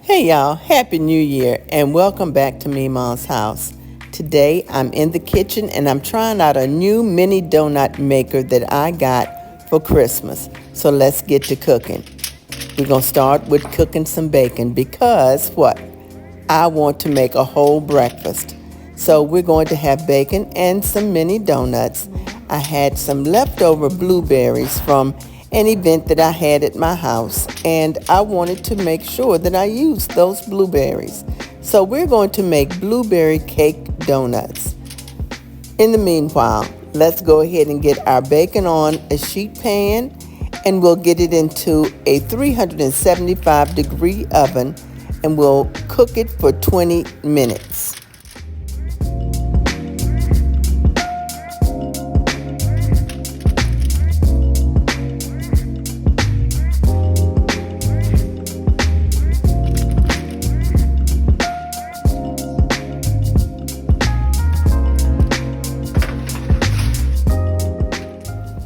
Hey y'all, Happy New Year and welcome back to Memaw's house. Today I'm in the kitchen and I'm trying out a new mini donut maker that I got for Christmas. So let's get to cooking. We're going to start with cooking some bacon because what? I want to make a whole breakfast. So we're going to have bacon and some mini donuts. I had some leftover blueberries from an event that I had at my house, and I wanted to make sure that I used those blueberries. So we're going to make blueberry cake donuts. In the meanwhile, let's go ahead and get our bacon on a sheet pan, and we'll get it into a 375-degree oven, and we'll cook it for 20 minutes.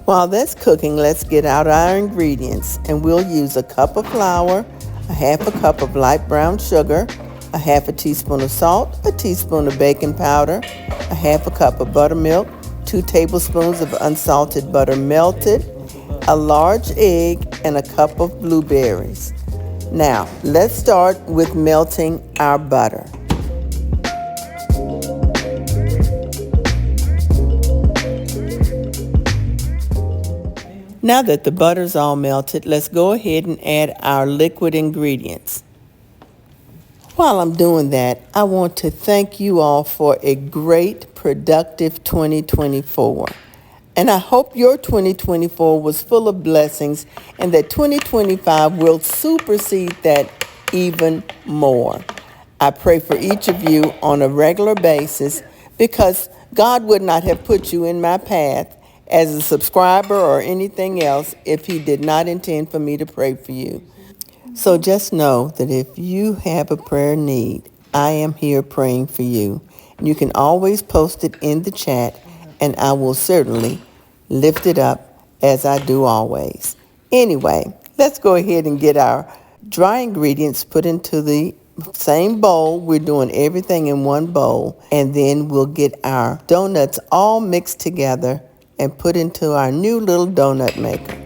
While that's cooking, let's get out our ingredients, and we'll use a cup of flour, a half a cup of light brown sugar, a half a teaspoon of salt, a teaspoon of baking powder, a half a cup of buttermilk, 2 tablespoons of unsalted butter melted, a large egg, and a cup of blueberries. Now, let's start with melting our butter. Now that the butter's all melted, let's go ahead and add our liquid ingredients. While I'm doing that, I want to thank you all for a great, productive 2024. And I hope your 2024 was full of blessings and that 2025 will supersede that even more. I pray for each of you on a regular basis because God would not have put you in my path as a subscriber or anything else if he did not intend for me to pray for you. So just know that if you have a prayer need, I am here praying for you. You can always post it in the chat, and I will certainly lift it up as I do always. Anyway, let's go ahead and get our dry ingredients put into the same bowl. We're doing everything in one bowl, and then we'll get our donuts all mixed together and put into our new little donut maker.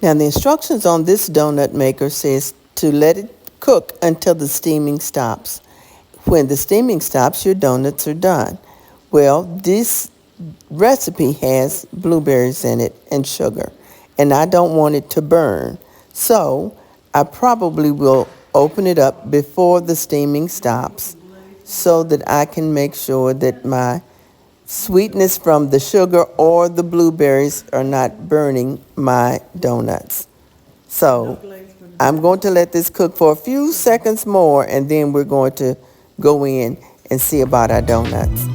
Now the instructions on this donut maker says to let it cook until the steaming stops. When the steaming stops, your donuts are done. Well, this recipe has blueberries in it and sugar, and I don't want it to burn. So I probably will open it up before the steaming stops so that I can make sure that my sweetness from the sugar or the blueberries are not burning my donuts. So I'm going to let this cook for a few seconds more, and then we're going to go in and see about our donuts.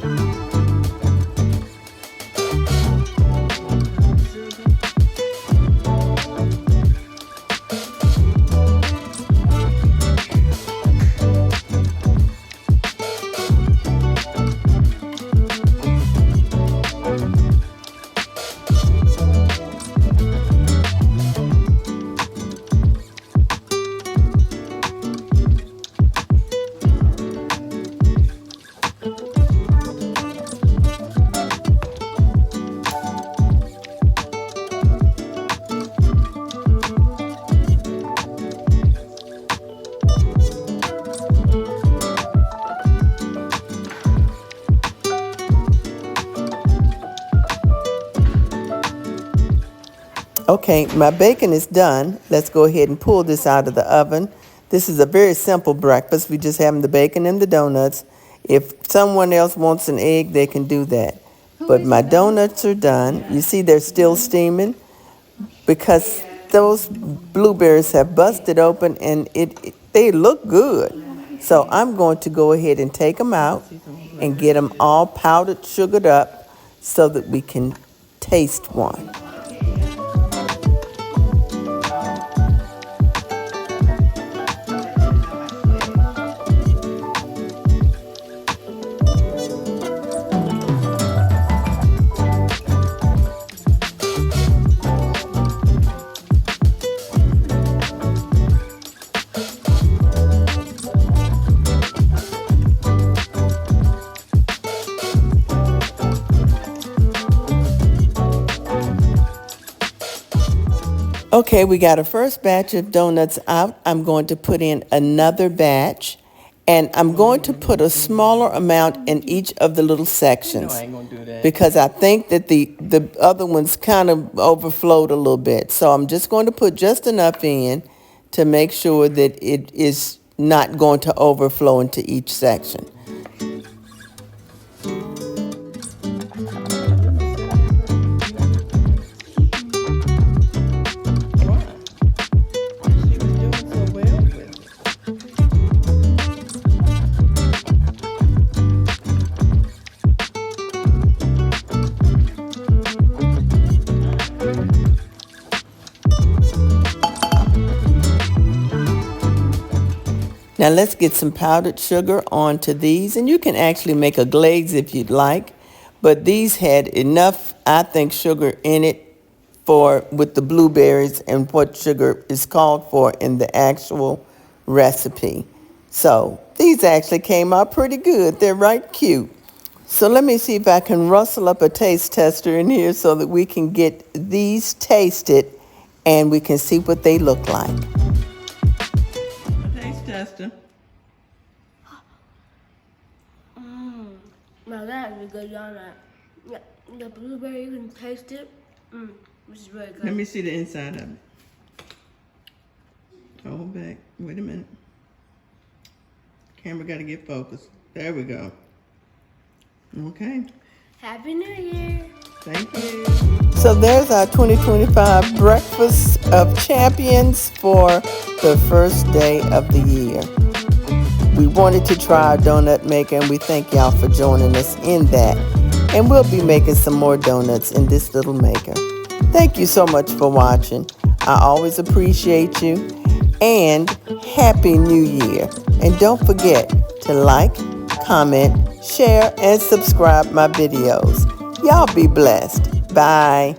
Okay, my bacon is done. Let's go ahead and pull this out of the oven. This is a very simple breakfast. We just have the bacon and the donuts. If someone else wants an egg, they can do that. But my donuts are done. You see they're still steaming because those blueberries have busted open and they look good. So I'm going to go ahead and take them out and get them all powdered, sugared up so that we can taste one. Okay, we got a first batch of donuts out. I'm going to put in another batch, and I'm going to put a smaller amount in each of the little sections. I ain't gonna do that. Because I think that the other ones kind of overflowed a little bit. So I'm just going to put just enough in to make sure that it is not going to overflow into each section. Now let's get some powdered sugar onto these, and you can actually make a glaze if you'd like, but these had enough, I think, sugar in it with the blueberries and what sugar is called for in the actual recipe. So these actually came out pretty good. They're right cute. So let me see if I can rustle up a taste tester in here so that we can get these tasted and we can see what they look like. Tester. Now that is a good donut. Yeah, the blueberry, you can taste it. Which is really good. Let me see the inside of it. Hold back. Wait a minute. Camera got to get focused. There we go. Okay. Happy New Year. Thank you. So there's our 2025 Breakfast of Champions for the first day of the year. We wanted to try our donut maker, and we thank y'all for joining us in that. And we'll be making some more donuts in this little maker. Thank you so much for watching. I always appreciate you. And Happy New Year. And don't forget to like, comment, share, and subscribe my videos. Y'all be blessed. Bye.